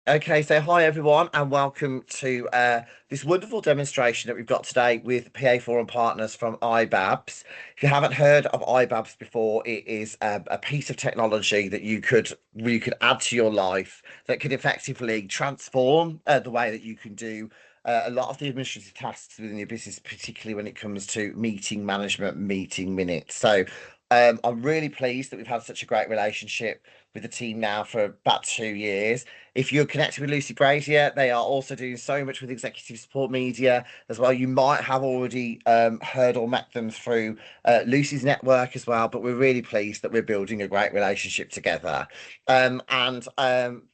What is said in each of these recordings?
Okay, so hi everyone, and welcome to this wonderful demonstration that we've got today with PA Forum partners from iBabs. If you haven't heard of iBabs before, it is a piece of technology that you could add to your life that could effectively transform the way that you can do a lot of the administrative tasks within your business, particularly when it comes to meeting management, meeting minutes. I'm really pleased that we've had such a great relationship with the team now for about 2 years. If you're connected with Lucy Brazier, they are also doing so much with executive support media as well. You might have already heard or met them through Lucy's network as well, but we're really pleased that we're building a great relationship together. And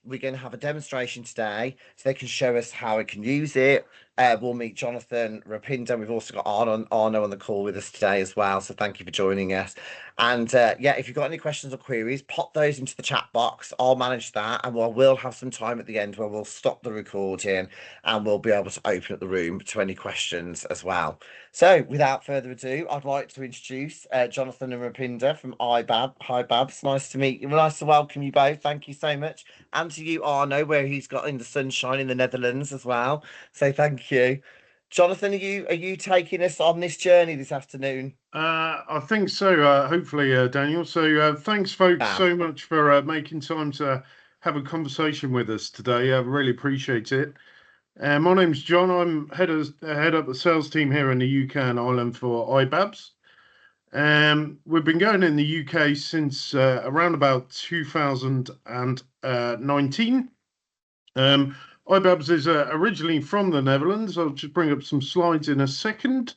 we're going to have a demonstration today so they can show us how we can use it. We'll meet Jonathan Rapinda. We've also got Arno on the call with us today as well. So thank you for joining us. And yeah, if you've got any questions or queries, pop those into the chat box. I'll manage that, and we'll have some time at the end where we'll stop the recording and we'll be able to open up the room to any questions as well. So without further ado, I'd like to introduce Jonathan and Rapinda from iBab. Hi, Babs. Nice to meet you. Nice to welcome you both. Thank you so much. And to you, Arno, where he's got in the sunshine in the Netherlands as well. So thank you. Jonathan, are you taking us on this journey this afternoon? I think so, hopefully, Daniel. So thanks, folks, Fab. so much for making time to have a conversation with us today. I really appreciate it. My name's John. I'm head up the sales team here in the UK and Ireland for iBabs. We've been going in the UK since around about 2019. iBabs is originally from the Netherlands. I'll just bring up some slides in a second,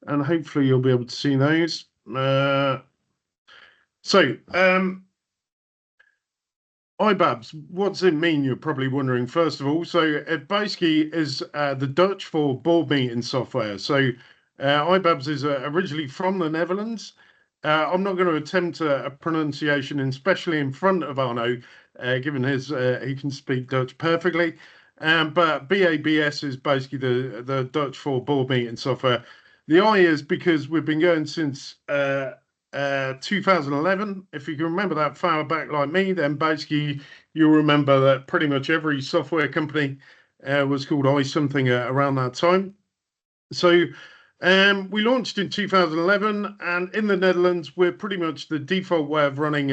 and hopefully you'll be able to see those. iBabs, what does it mean? You're probably wondering, first of all. So it basically is the Dutch for board meeting software. So iBabs is originally from the Netherlands. I'm not going to attempt a pronunciation, especially in front of Arno, given he can speak Dutch perfectly. But BABS is basically the Dutch for board meeting software. The I is because we've been going since 2011. If you can remember that far back like me, then basically you'll remember that pretty much every software company was called I something around that time. So we launched in 2011, and in the Netherlands, we're pretty much the default way of running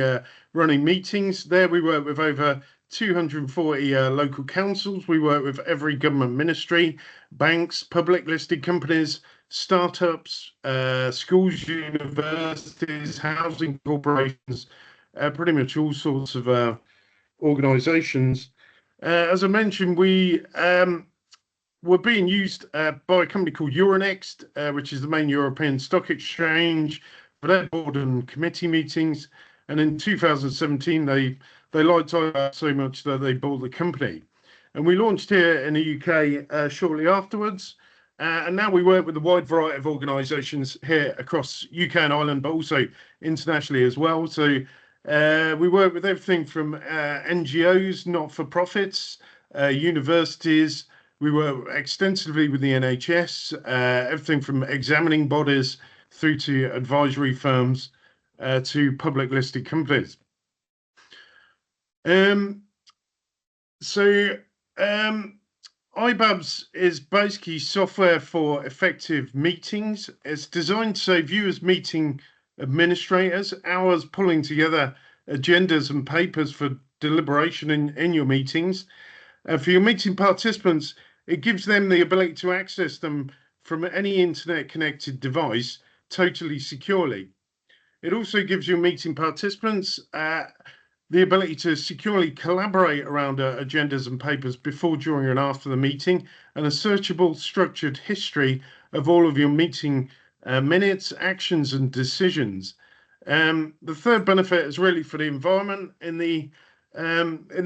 meetings. There we work with over 240 local councils. We work with every government ministry, banks, public listed companies, startups, schools, universities, housing corporations, pretty much all sorts of organizations. As I mentioned, we're being used by a company called Euronext, which is the main European stock exchange, for their board and committee meetings. And in 2017, they liked iBabs so much that they bought the company. And we launched here in the UK shortly afterwards. And now we work with a wide variety of organisations here across UK and Ireland, but also internationally as well. So we work with everything from NGOs, not-for-profits, universities. We work extensively with the NHS, everything from examining bodies through to advisory firms to public listed companies. iBabs is basically software for effective meetings. It's designed to save you as meeting administrators hours pulling together agendas and papers for deliberation in your meetings. For your meeting participants, it gives them the ability to access them from any internet-connected device totally securely. It also gives your meeting participants the ability to securely collaborate around agendas and papers before, during, and after the meeting, and a searchable, structured history of all of your meeting minutes, actions, and decisions. The third benefit is really for the environment. In the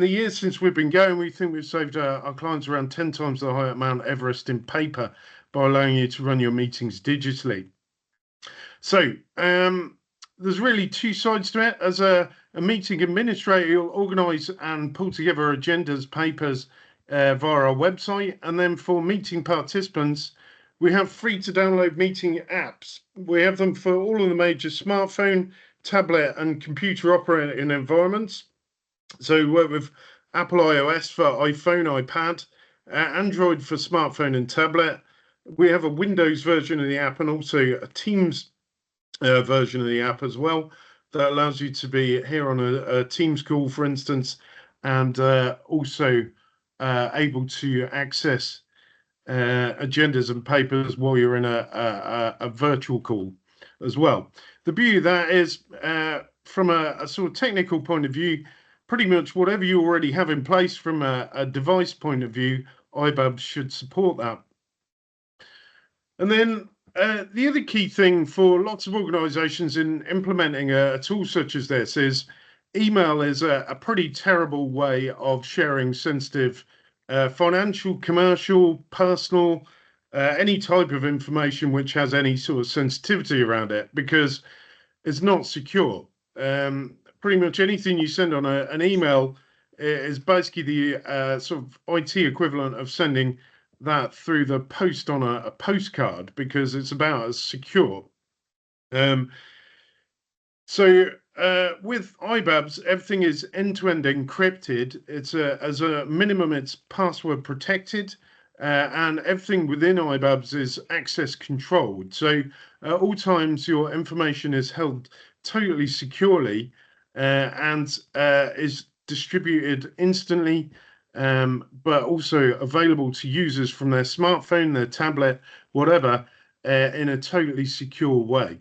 years since we've been going, we think we've saved our clients around 10 times the height of Mount Everest in paper by allowing you to run your meetings digitally. So there's really two sides to it. As a meeting administrator, you'll organise and pull together agendas, papers via our website. And then for meeting participants, we have free to download meeting apps. We have them for all of the major smartphone, tablet, and computer operating environments. So we work with Apple iOS for iPhone, iPad, Android for smartphone and tablet. We have a Windows version of the app and also a Teams version of the app as well that allows you to be here on a Teams call, for instance, and also able to access agendas and papers while you're in a virtual call as well. The beauty of that is, from a sort of technical point of view, pretty much whatever you already have in place from a device point of view, iBabs should support that. And then the other key thing for lots of organizations in implementing a tool such as this is email is a pretty terrible way of sharing sensitive financial, commercial, personal, any type of information which has any sort of sensitivity around it because it's not secure. Pretty much anything you send on an email is basically the sort of IT equivalent of sending that through the post on a postcard because it's about as secure. So with iBabs, everything is end-to-end encrypted. It's as a minimum, it's password protected, and everything within iBabs is access controlled. So at all times, your information is held totally securely and is distributed instantly, but also available to users from their smartphone, their tablet, whatever, in a totally secure way.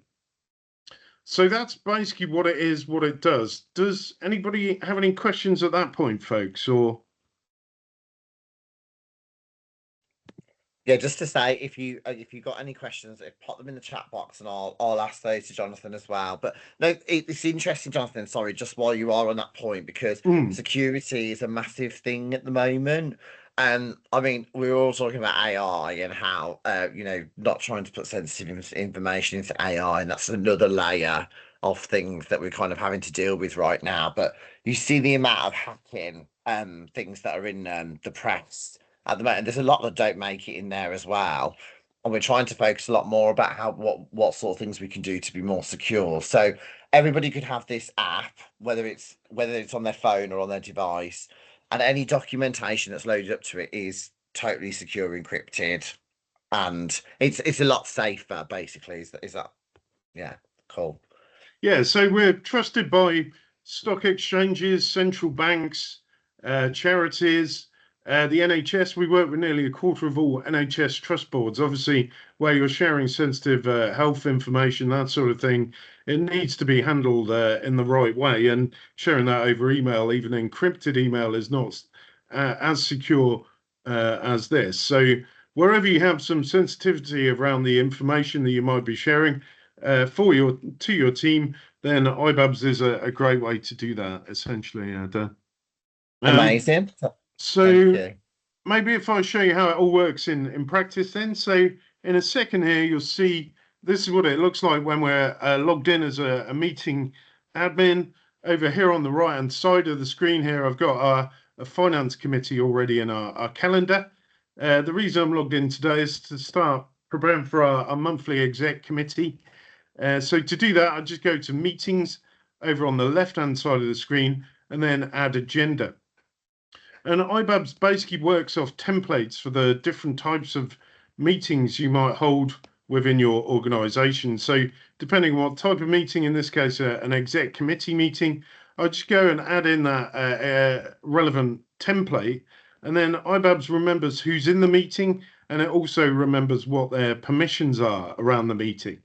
So that's basically what it is, what it does. Does anybody have any questions at that point, folks? Or Yeah, just to say, if you got any questions, pop them in the chat box, and I'll ask those to Jonathan as well. But no, it's interesting, Jonathan. Sorry, just while you are on that point, because security is a massive thing at the moment. And I mean, we were all talking about AI and how not trying to put sensitive information into AI, and that's another layer of things that we're kind of having to deal with right now. But you see the amount of hacking things that are in the press at the moment. There's a lot that don't make it in there as well. And we're trying to focus a lot more about how what sort of things we can do to be more secure. So everybody could have this app, whether it's on their phone or on their device, and any documentation that's loaded up to it is totally secure, encrypted, and it's a lot safer, basically. Is that yeah, cool. yeah, so we're trusted by stock exchanges, central banks, charities, the NHS. We work with nearly a quarter of all NHS trust boards. Obviously, where you're sharing sensitive health information, that sort of thing, it needs to be handled in the right way. And sharing that over email, even encrypted email, is not as secure as this. So wherever you have some sensitivity around the information that you might be sharing to your team, then iBabs is a great way to do that, essentially. Amazing. Thank So you. maybe if I show you how it all works in practice then. So in a second here, you'll see this is what it looks like when we're logged in as a meeting admin. Over here on the right-hand side of the screen here, I've got a finance committee already in our calendar. The reason I'm logged in today is to start preparing for our monthly exec committee. So to do that, I just go to meetings over on the left-hand side of the screen and then add agenda. And iBabs basically works off templates for the different types of meetings you might hold within your organization. So depending on what type of meeting, in this case, an exec committee meeting, I just go and add in that relevant template. And then iBabs remembers who's in the meeting, and it also remembers what their permissions are around the meeting.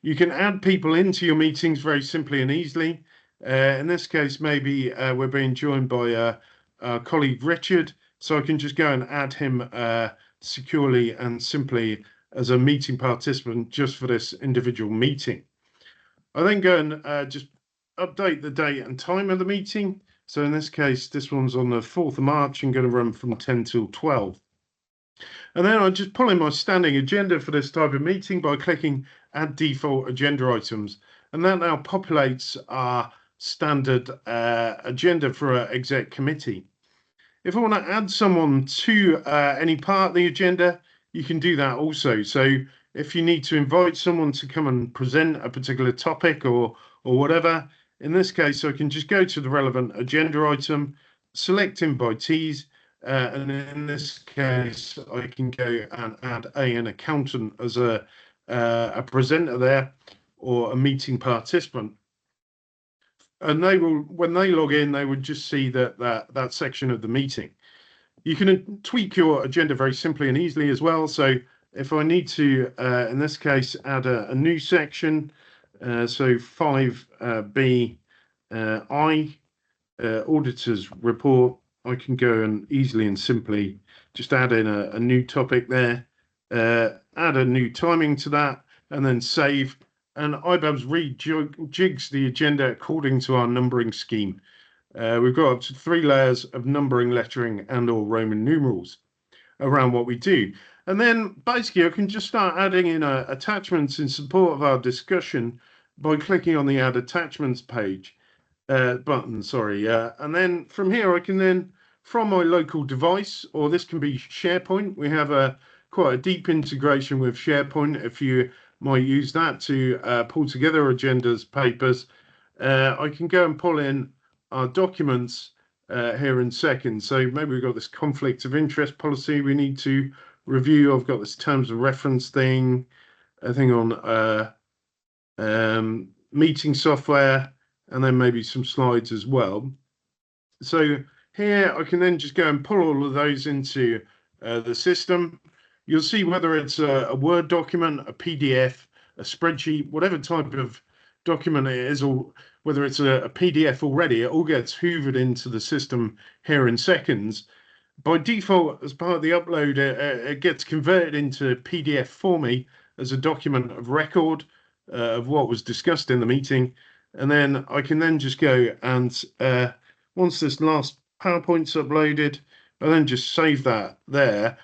You can add people into your meetings very simply and easily. In this case, maybe we're being joined by our colleague Richard, so I can just go and add him securely and simply as a meeting participant just for this individual meeting. I then go and just update the date and time of the meeting. So in this case, this one's on the 4th of March and going to run from 10 till 12. And then I just pull in my standing agenda for this type of meeting by clicking Add Default Agenda Items. And that now populates our standard agenda for an exec committee. If I want to add someone to any part of the agenda, you can do that also. So if you need to invite someone to come and present a particular topic or whatever, in this case, I can just go to the relevant agenda item, select invitees, and in this case, I can go and add an accountant as a presenter there, or a meeting participant. And they will, when they log in, they would just see that section of the meeting. You can tweak your agenda very simply and easily as well. So if I need to, in this case, add a new section, so 5B I, auditor's report, I can go and easily and simply just add in a new topic there, add a new timing to that, and then save. And iBabs rejigs the agenda according to our numbering scheme. We've got up to 3 layers of numbering, lettering, and/or Roman numerals around what we do. And then basically I can just start adding in attachments in support of our discussion by clicking on the Add Attachments page button, sorry. And then from here I can then, from my local device, or this can be SharePoint. We have quite a deep integration with SharePoint if you might use that to pull together agendas, papers. I can go and pull in our documents here in seconds. So maybe we've got this conflict of interest policy we need to review. I've got this terms of reference thing, a thing on meeting software, and then maybe some slides as well. So here I can then just go and pull all of those into the system. You'll see whether it's a Word document, a PDF, a spreadsheet, whatever type of document it is, or whether it's a PDF already, it all gets hoovered into the system here in seconds. By default, as part of the upload, it gets converted into PDF for me as a document of record of what was discussed in the meeting. And then I can then just go and once this last PowerPoint's uploaded, I then just save that there.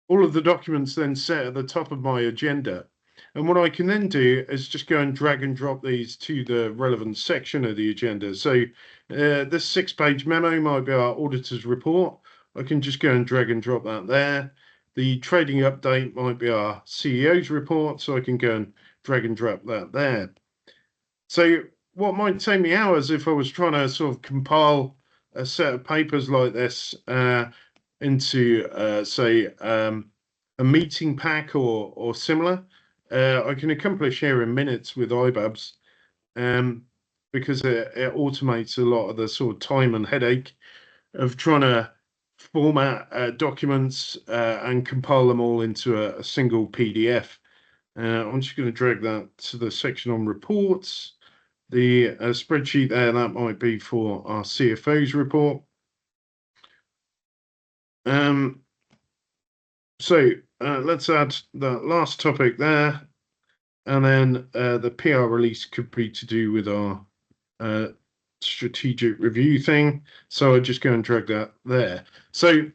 All of the documents then set at the top of my agenda. And what I can then do is just go and drag and drop these to the relevant section of the agenda. So this 6-page memo might be our auditor's report. I can just go and drag and drop that there. The trading update might be our CEO's report, so I can go and drag and drop that there. So what might take me hours if I was trying to sort of compile a set of papers like this into, say, a meeting pack or similar, I can accomplish here in minutes with iBabs, because it automates a lot of the sort of time and headache of trying to format documents and compile them all into a single PDF. I'm just going to drag that to the section on reports. The spreadsheet there, that might be for our CFO's report. So let's add the last topic there, and then the PR release could be to do with our strategic review thing. So I just go and drag that there. So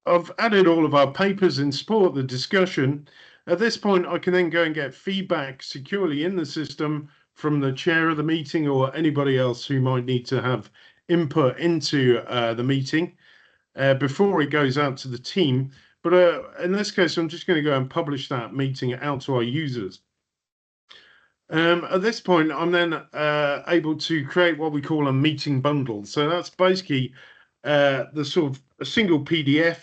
I've added all of our papers in support of the discussion. At this point, I can then go and get feedback securely in the system from the chair of the meeting or anybody else who might need to have input into the meeting before it goes out to the team. But in this case, I'm just going to go and publish that meeting out to our users. At this point, I'm then able to create what we call a meeting bundle. So that's basically the sort of a single PDF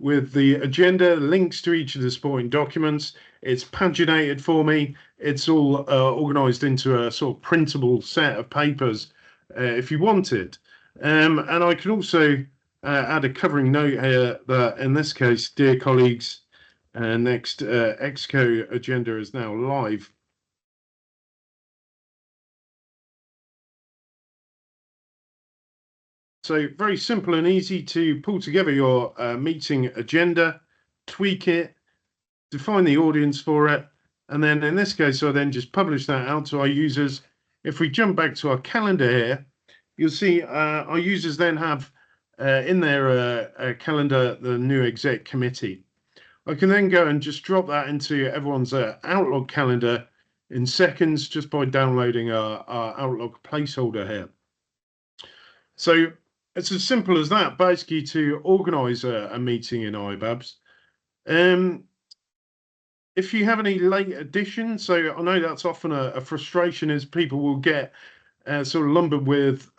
with the agenda, links to each of the supporting documents. It's paginated for me. It's all organized into a sort of printable set of papers if you want it. And I can also add a covering note here that in this case, dear colleagues, next Exco agenda is now live. So very simple and easy to pull together your meeting agenda, tweak it, define the audience for it, and then in this case, I then just publish that out to our users. If we jump back to our calendar here, you'll see our users then have in their calendar the new exec committee. I can then go and just drop that into everyone's Outlook calendar in seconds just by downloading our Outlook placeholder here. So it's as simple as that, basically, to organize a meeting in iBabs. If you have any late additions, so I know that's often a frustration, is people will get sort of lumbered with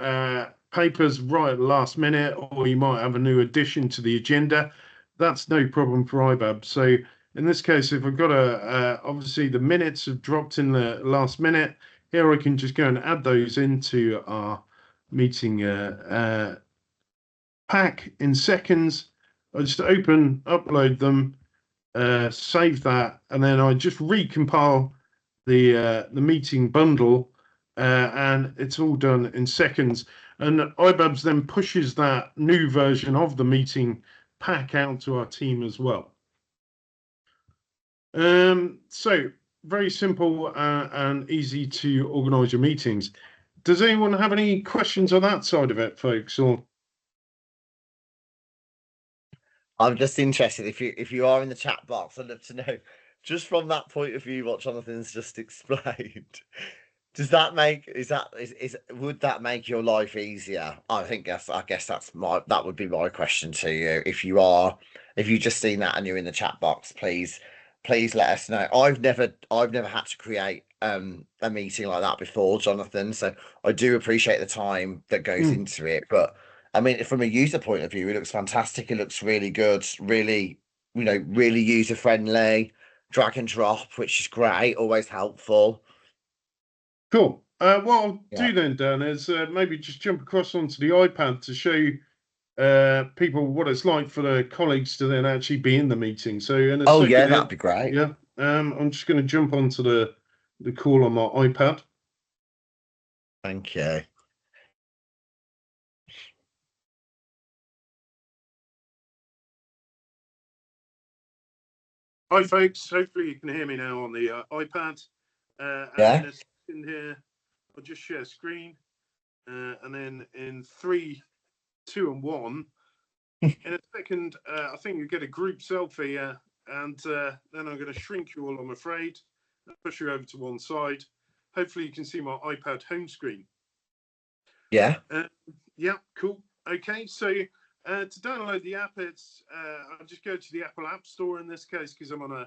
papers right at the last minute, or you might have a new addition to the agenda. That's no problem for iBabs. So in this case, if I've got obviously the minutes have dropped in the last minute, here I can just go and add those into our meeting pack in seconds. I just upload them, save that, and then I just recompile the meeting bundle, and it's all done in seconds. And iBabs then pushes that new version of the meeting pack out to our team as well. So very simple and easy to organise your meetings. Does anyone have any questions on that side of it, folks? Or I'm just interested if you are in the chat box, I'd love to know, just from that point of view, what Jonathan's just explained. Does that make is would that make your life easier? I guess that would be my question to you. If you just seen that and you're in the chat box, please let us know. I've never had to create a meeting like that before, Jonathan. So I do appreciate the time that goes into it. But I mean, from a user point of view, it looks fantastic. It looks really good, really, really user friendly. Drag and drop, which is great, always helpful. cool. What I'll Yeah. do then, Dan, is maybe just jump across onto the iPad to show people what it's like for the colleagues to then actually be in the meeting. So in a Oh second, yeah, that'd be great. yeah, I'm just going to jump onto the call on my iPad. Thank you. Hi, folks. Hopefully you can hear me now on the iPad. Yeah. And in a second here, I'll just share screen. And then in 3, 2, and 1, in a second, I think you get a group selfie, and then I'm going to shrink you all, I'm afraid, and push you over to one side. Hopefully you can see my iPad home screen. Yeah. Yeah, cool. Okay, so to download the app, I'll just go to the Apple App Store in this case because I'm on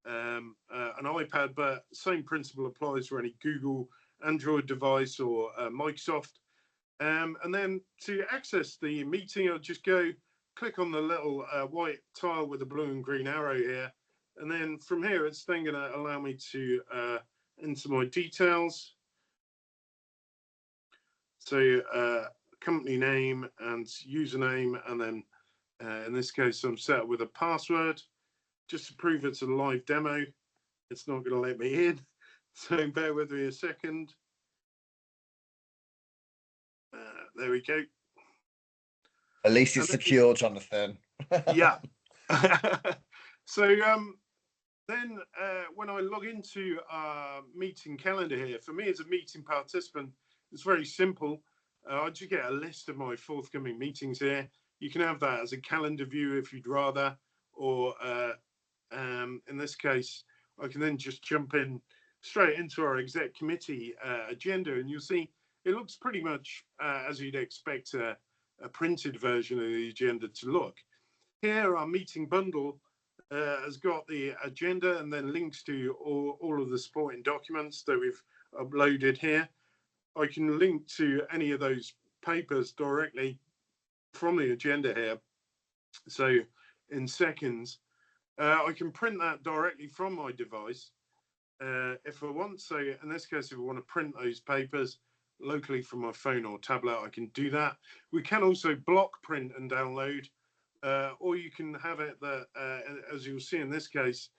an iPad, but same principle applies for any Google Android device or Microsoft. And then to access the meeting, I'll just click on the little white tile with the blue and green arrow here. And then from here, it's then going to allow me to enter my details. So company name and username, and then in this case, I'm set up with a password. Just to prove it's a live demo, it's not going to let me in. So bear with me a second. There we go. At least it's secure, Jonathan. Yeah. So then when I log into our meeting calendar here, for me as a meeting participant, it's very simple. I just get a list of my forthcoming meetings here. You can have that as a calendar view if you'd rather, or in this case, I can then just jump in straight into our exec committee agenda, and you'll see it looks pretty much as you'd expect a printed version of the agenda to look. Here, our meeting bundle has got the agenda and then links to all of the supporting documents that we've uploaded here. I can link to any of those papers directly from the agenda here. So in seconds, I can print that directly from my device if I want. So in this case, if I want to print those papers locally from my phone or tablet, I can do that. We can also block print and download, or you can have it that, as you'll see in this case,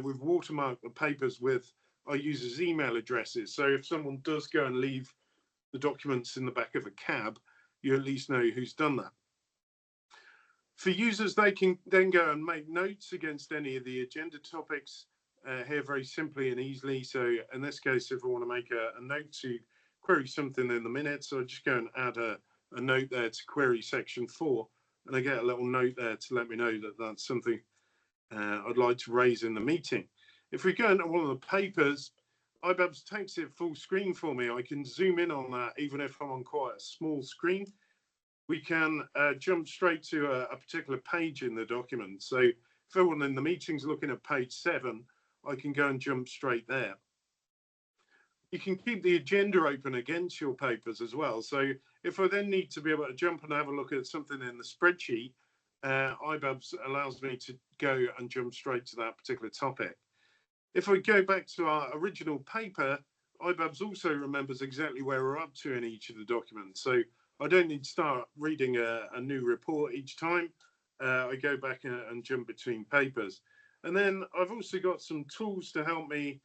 we've watermarked the papers with our users' email addresses. So if someone does go and leave the documents in the back of a cab, you at least know who's done that. For users, they can then go and make notes against any of the agenda topics here very simply and easily. So in this case, if I want to make a note to query something in the minutes, I just go and add a note there to query section 4, and I get a little note there to let me know that that's something I'd like to raise in the meeting. If we go into one of the papers, iBabs takes it full screen for me. I can zoom in on that even if I'm on quite a small screen. We can jump straight to a particular page in the document. So if everyone in the meeting's looking at page 7, I can go and jump straight there. You can keep the agenda open against your papers as well. So if I then need to be able to jump and have a look at something in the spreadsheet, iBabs allows me to go and jump straight to that particular topic. If I go back to our original paper, iBabs also remembers exactly where we're up to in each of the documents. So I don't need to start reading a new report each time. I go back and jump between papers. And then I've also got some tools to help me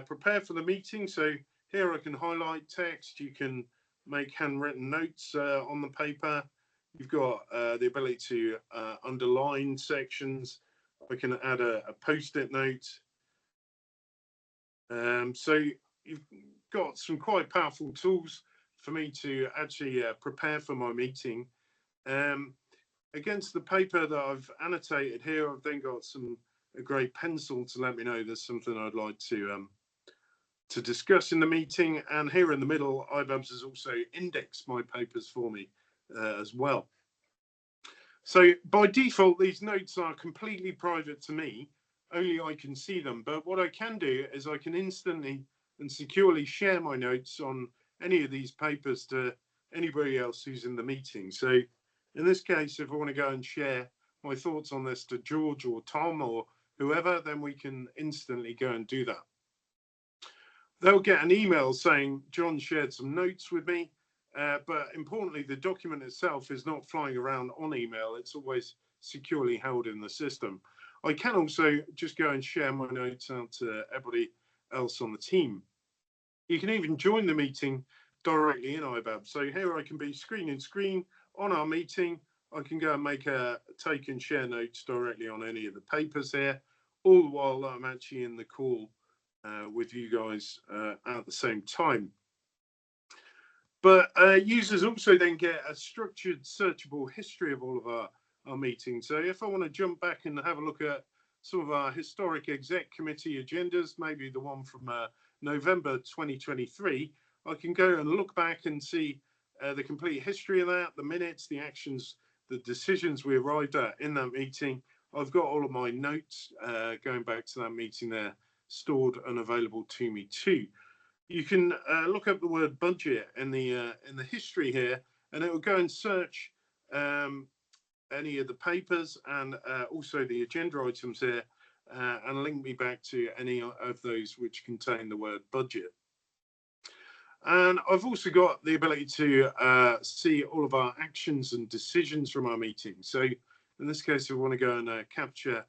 prepare for the meeting. So here I can highlight text. You can make handwritten notes on the paper. You've got the ability to underline sections. I can add a post-it note. So you've got some quite powerful tools for me to actually prepare for my meeting. Against the paper that I've annotated here, I've then got a grey pencil to let me know there's something I'd like to discuss in the meeting. And here in the middle, iBabs has also indexed my papers for me as well. So by default, these notes are completely private to me. Only I can see them. But what I can do is I can instantly and securely share my notes on any of these papers to anybody else who's in the meeting. So in this case, if I want to go and share my thoughts on this to George or Tom or whoever, then we can instantly go and do that. They'll get an email saying John shared some notes with me, but importantly, the document itself is not flying around on email. It's always securely held in the system. I can also just go and share my notes out to everybody else on the team. You can even join the meeting directly in iBabs. So here I can be screen in screen on our meeting. I can go and make take and share notes directly on any of the papers here, all while I'm actually in the call with you guys at the same time. But users also then get a structured, searchable history of all of our meetings. So if I want to jump back and have a look at some of our historic exec committee agendas, maybe the one from November 2023, I can go and look back and see the complete history of that, the minutes, the actions, the decisions we arrived at in that meeting. I've got all of my notes going back to that meeting there, stored and available to me too. You can look up the word budget in the history here, and it will go and search any of the papers and also the agenda items here, and link me back to any of those which contain the word budget. And I've also got the ability to see all of our actions and decisions from our meetings. So in this case, we want to go and capture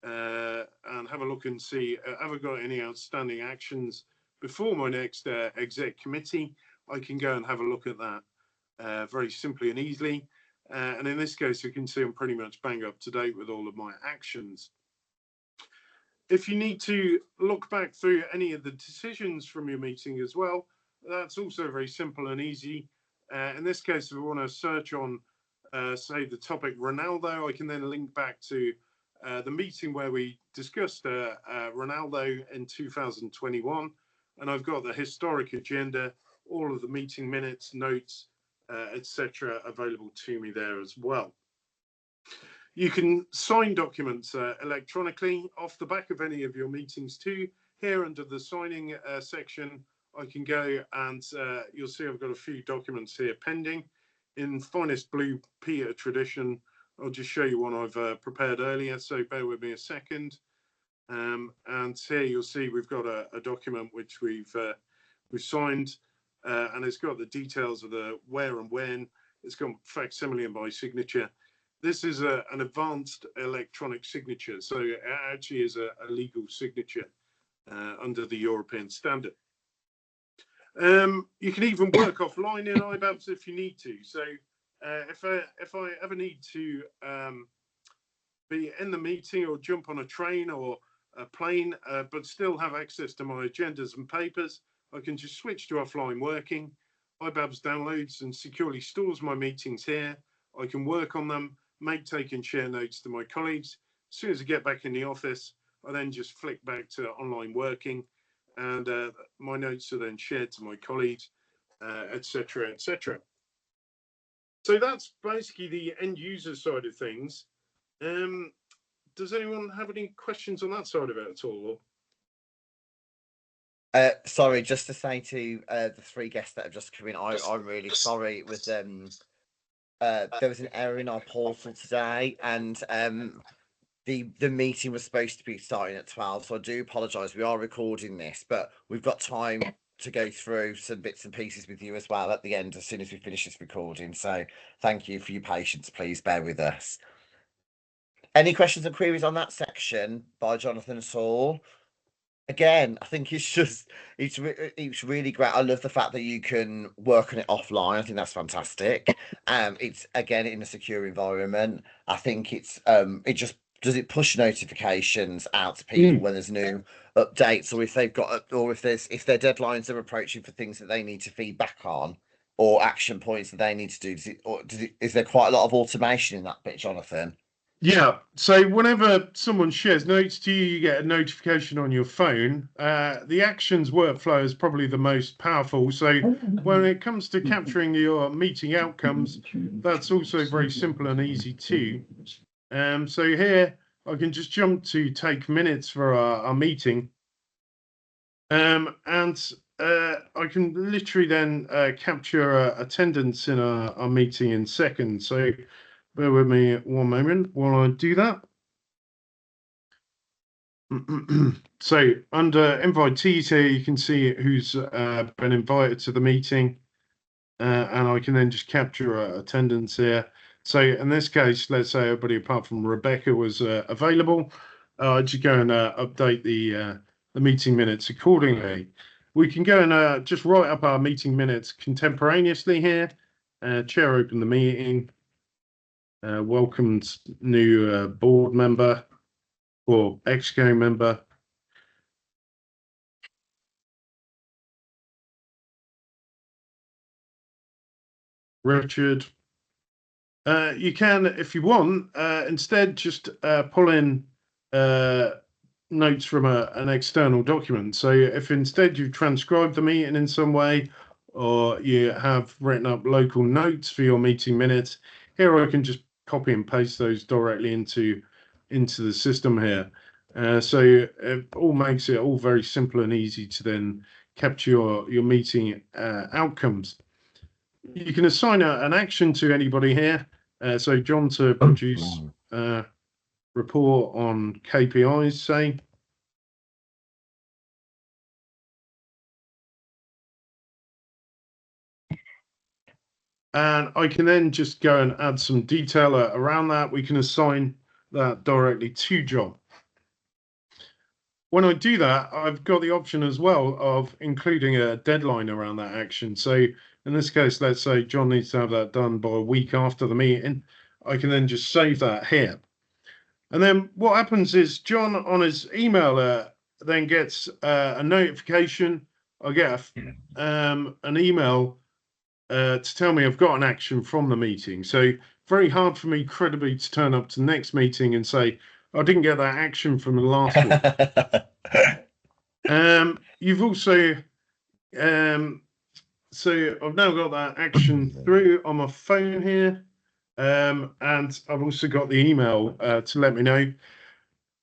and have a look and see, have I got any outstanding actions before my next exec committee? I can go and have a look at that very simply and easily. And in this case, you can see I'm pretty much bang up to date with all of my actions. If you need to look back through any of the decisions from your meeting as well, that's also very simple and easy. In this case, if we want to search on, say, the topic Ronaldo, I can then link back to the meeting where we discussed Ronaldo in 2021. And I've got the historic agenda, all of the meeting minutes, notes, etc., available to me there as well. You can sign documents electronically off the back of any of your meetings too. Here under the signing section, I can go and you'll see I've got a few documents here pending. In finest blue Peter tradition, I'll just show you one I've prepared earlier, so bear with me a second. And here you'll see we've got a document which we've signed, and it's got the details of the where and when. It's got facsimile and by signature. This is an advanced electronic signature, so it actually is a legal signature under the European standard. You can even work offline in iBabs if you need to. So if I ever need to be in the meeting or jump on a train or a plane, but still have access to my agendas and papers, I can just switch to offline working. iBabs downloads and securely stores my meetings here. I can work on them, take and share notes to my colleagues. As soon as I get back in the office, I then just flick back to online working, and my notes are then shared to my colleagues, etc., etc. So that's basically the end user side of things. Does anyone have any questions on that side of it at all? Sorry, just to say to the three guests that have just come in, I'm really sorry. It was there was an error in our portal today, and the meeting was supposed to be starting at 12. So I do apologise. We are recording this, but we've got time to go through some bits and pieces with you as well at the end as soon as we finish this recording. So thank you for your patience. Please bear with us. Any questions and queries on that section by Jonathan Saul? Again, I think it's really great. I love the fact that you can work on it offline. I think that's fantastic. It's again in a secure environment. I think it just does it push notifications out to people when there's new updates, or if they've got, or if their deadlines are approaching for things that they need to feed back on, or action points that they need to do. Is there quite a lot of automation in that bit, Jonathan? Yeah. So whenever someone shares notes to you, you get a notification on your phone. The actions workflow is probably the most powerful. So when it comes to capturing your meeting outcomes, that's also very simple and easy too. So here I can just jump to take minutes for our meeting. And I can literally then capture attendance in our meeting in seconds. So bear with me one moment while I do that. So under invitees here, you can see who's been invited to the meeting, and I can then just capture attendance here. So in this case, let's say everybody apart from Rebecca was available. I just go and update the meeting minutes accordingly. We can go and just write up our meeting minutes contemporaneously here. Chair opened the meeting. Welcomed new board member or exco member. Richard. You can, if you want, instead just pull in notes from an external document. So if instead you've transcribed the meeting in some way, or you have written up local notes for your meeting minutes, here I can just copy and paste those directly into the system here. So it all makes it all very simple and easy to then capture your meeting outcomes. You can assign an action to anybody here. So John to produce a report on KPIs, say. And I can then just go and add some detail around that. We can assign that directly to John. When I do that, I've got the option as well of including a deadline around that action. So in this case, let's say John needs to have that done by a week after the meeting. I can then just save that here. And then what happens is John on his email then gets a notification. I get an email to tell me I've got an action from the meeting. So very hard for me credibly to turn up to the next meeting and say, I didn't get that action from the last one. You've also, so I've now got that action through on my phone here. And I've also got the email to let me know.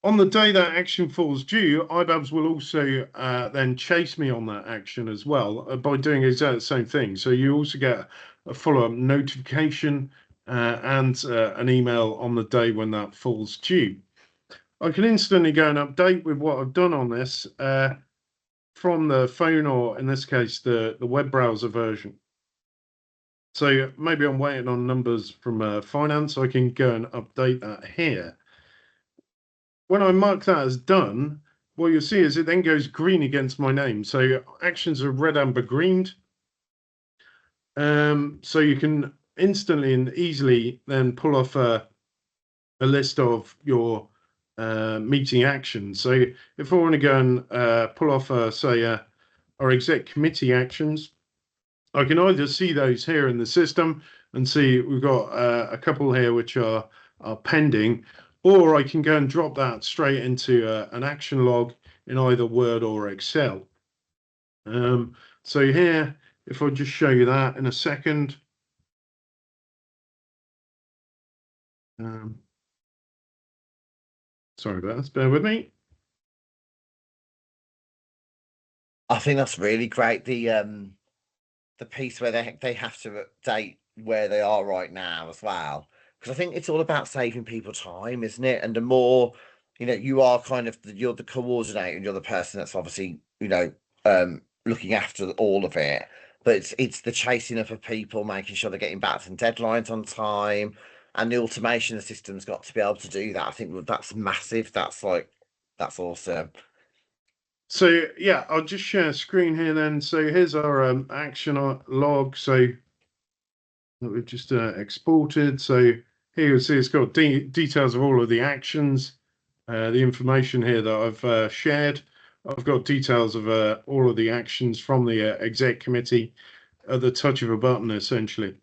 On the day that action falls due, iBabs will also then chase me on that action as well by doing exactly the same thing. So you also get a follow-up notification and an email on the day when that falls due. I can instantly go and update with what I've done on this from the phone, or in this case, the web browser version. So maybe I'm waiting on numbers from finance. I can go and update that here. When I mark that as done, what you'll see is it then goes green against my name. So actions are red, amber, greened. So you can instantly and easily then pull off a list of your meeting actions. So if I want to go and pull off, say, our exec committee actions, I can either see those here in the system and see we've got a couple here which are pending, or I can go and drop that straight into an action log in either Word or Excel. So here, if I just show you that in a second. Sorry about that, bear with me. I think that's really great. The piece where they have to update where they are right now as well, because I think it's all about saving people time, isn't it? And the more, you are kind of you're the coordinator and you're the person that's obviously looking after all of it. But it's the chasing up of people, making sure they're getting back to deadlines on time, and the automation the system's got to be able to do that. I think that's massive. That's awesome. So yeah, I'll just share a screen here then. So here's our action log. So that we've just exported. So here you'll see it's got details of all of the actions, the information here that I've shared. I've got details of all of the actions from the exec committee at the touch of a button, essentially.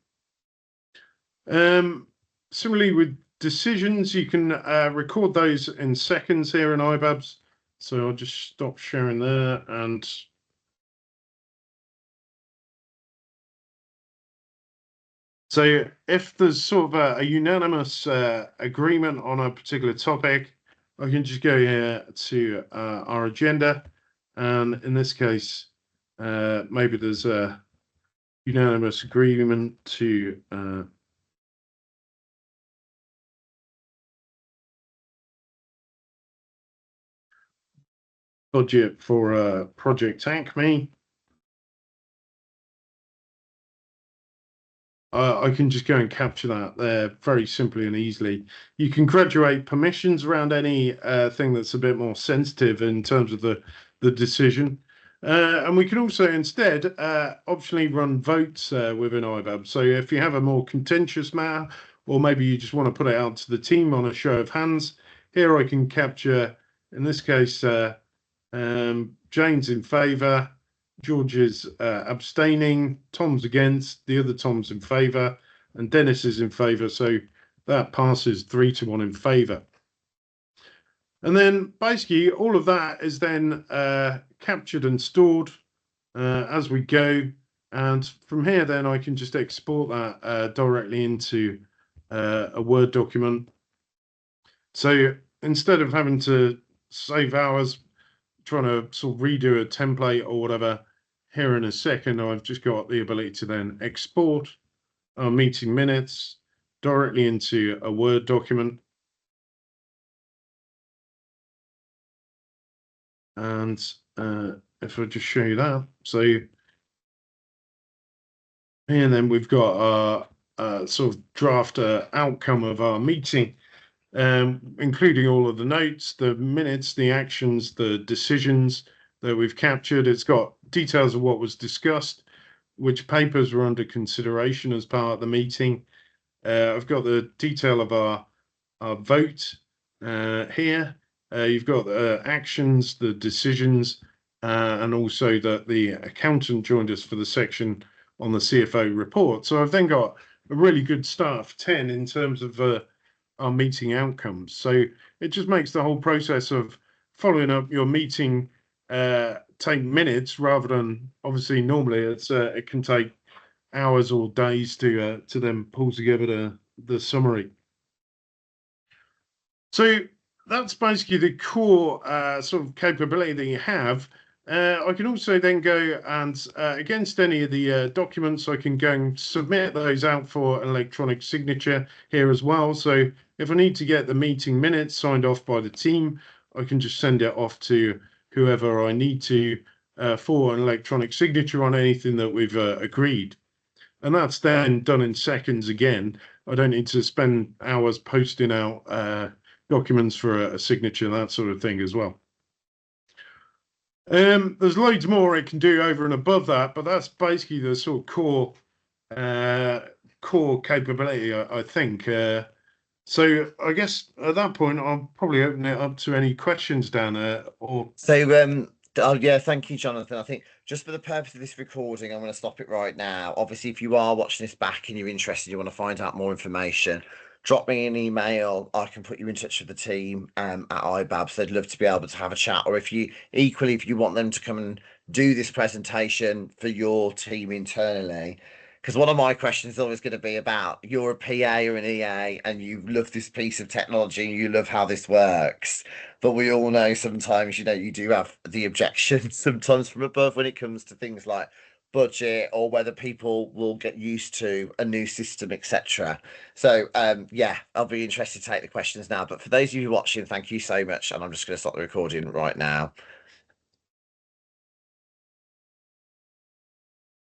Similarly with decisions, you can record those in seconds here in iBabs. So I'll just stop sharing there, and so if there's sort of a unanimous agreement on a particular topic, I can just go here to our agenda, and in this case, maybe there's a unanimous agreement to budget for Project Acme. I can just go and capture that there very simply and easily. You can graduate permissions around any thing that's a bit more sensitive in terms of the decision. And we can also instead optionally run votes within iBabs. So if you have a more contentious matter, or maybe you just want to put it out to the team on a show of hands, here I can capture, in this case, Jane's in favour, George is abstaining, Tom's against, the other Tom's in favour, and Dennis is in favour. So that passes 3-1 in favour. And then basically all of that is then captured and stored as we go. And from here, then I can just export that directly into a Word document. So instead of having to save hours trying to sort of redo a template or whatever, here in a second, I've just got the ability to then export our meeting minutes directly into a Word document. And if I just show you that, so and then we've got our sort of draft outcome of our meeting, including all of the notes, the minutes, the actions, the decisions that we've captured. It's got details of what was discussed, which papers were under consideration as part of the meeting. I've got the detail of our vote here. You've got the actions, the decisions, and also that the accountant joined us for the section on the CFO report. So I've then got a really good start of 10 in terms of our meeting outcomes. So it just makes the whole process of following up your meeting take minutes rather than, obviously normally it can take hours or days to then pull together the summary. So that's basically the core sort of capability that you have. I can also then go and against any of the documents, I can go and submit those out for an electronic signature here as well. So if I need to get the meeting minutes signed off by the team, I can just send it off to whoever I need to for an electronic signature on anything that we've agreed. And that's then done in seconds again. I don't need to spend hours posting out documents for a signature, that sort of thing as well. There's loads more it can do over and above that, but that's basically the sort of core capability, I think. So I guess at that point, I'll probably open it up to any questions down there. Or So, oh yeah, thank you, Jonathan. I think just for the purpose of this recording, I'm going to stop it right now. Obviously, if you are watching this back and you're interested, you want to find out more information, drop me an email. I can put you in touch with the team at iBabs. They'd love to be able to have a chat. Or if you want them to come and do this presentation for your team internally, Because one of my questions is always going to be about you're a PA or an EA and you love this piece of technology and you love how this works. But we all know sometimes, you do have the objections sometimes from above when it comes to things like budget or whether people will get used to a new system, etc. So, yeah, I'll be interested to take the questions now. But for those of you watching, thank you so much. And I'm just going to stop the recording right now.